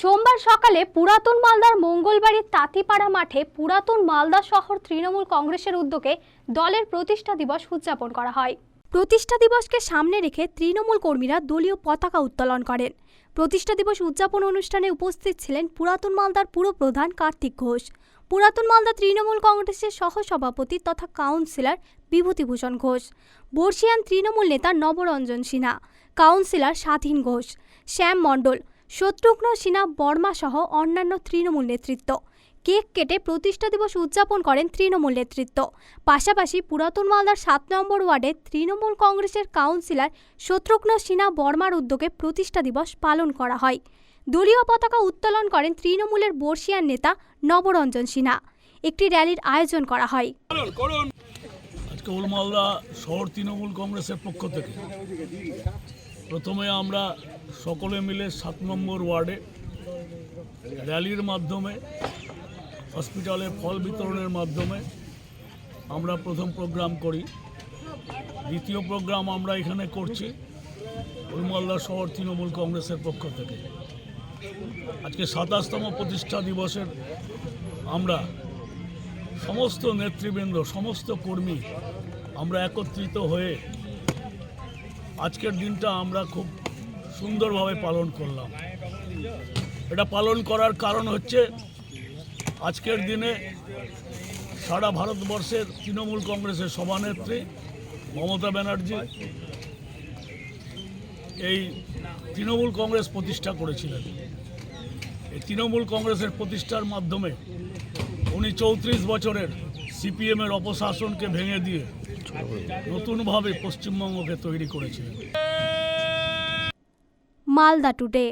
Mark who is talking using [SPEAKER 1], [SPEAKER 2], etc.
[SPEAKER 1] সোমবার সকালে পুরাতন মালদার মঙ্গলবাড়ির তাঁতিপাড়া মাঠে পুরাতন মালদা শহর তৃণমূল কংগ্রেসের উদ্যোগে দলের প্রতিষ্ঠা দিবস উদযাপন করা হয়। প্রতিষ্ঠা দিবসকে সামনে রেখে তৃণমূল কর্মীরা দলীয় পতাকা উত্তোলন করেন। প্রতিষ্ঠা দিবস উদযাপন অনুষ্ঠানে উপস্থিত ছিলেন পুরাতন মালদার পুরপ্রধান কার্তিক ঘোষ, পুরাতন মালদা তৃণমূল কংগ্রেসের সহসভাপতি তথা কাউন্সিলর বিভূতিভূষণ ঘোষ, বর্ষিয়ান তৃণমূল নেতা নবরঞ্জন সিনহা, কাউন্সিলর স্বাধীন ঘোষ, শ্যাম মণ্ডল, শত্রুঘ্ন সিনহা বর্মা সহ অন্যান্য তৃণমূল নেতৃত্ব। কেক কেটে প্রতিষ্ঠা দিবস উদযাপন করেন তৃণমূল নেতৃত্ব। পাশাপাশি পুরাতন মালদার ৭ নম্বর ওয়ার্ডে তৃণমূল কংগ্রেসের কাউন্সিলর শত্রুঘ্ন সিনহা বর্মার উদ্যোগে প্রতিষ্ঠা দিবস পালন করা হয়। দলীয় পতাকা উত্তোলন করেন তৃণমূলের বর্ষিয়ান নেতা নবরঞ্জন সিনহা। একটি র্যালির আয়োজন করা হয়।
[SPEAKER 2] আজকে ওল্ড মালদা শহর তৃণমূল কংগ্রেসের পক্ষ থেকে প্রথমে আমরা সকলে মিলে ৭ নম্বর ওয়ার্ডে র্যালির মাধ্যমে, হসপিটালে ফল বিতরণের মাধ্যমে আমরা প্রথম প্রোগ্রাম করি। দ্বিতীয় প্রোগ্রাম আমরা এখানে করছি ওল্ড মালদা শহর তৃণমূল কংগ্রেসের পক্ষ থেকে। আজকে ২৭তম প্রতিষ্ঠা দিবসের আমরা সমস্ত নেতৃবৃন্দ, সমস্ত কর্মী আমরা একত্রিত হয়ে আজকের দিনটা আমরা খুব সুন্দরভাবে পালন করলাম। এটা পালন করার কারণ হচ্ছে আজকের দিনে সারা ভারতবর্ষের তৃণমূল কংগ্রেসের সভানেত্রী মমতা ব্যানার্জি এই তৃণমূল কংগ্রেস প্রতিষ্ঠা করেছিলেন। এই তৃণমূল কংগ্রেসের প্রতিষ্ঠার মাধ্যমে উনি ৩৪ বছরের সিপিএমের অপশাসনকে ভেঙে দিয়ে নতুনভাবে পশ্চিমবঙ্গকে তৈরি করেছিলেন।
[SPEAKER 1] মালদা টুডে।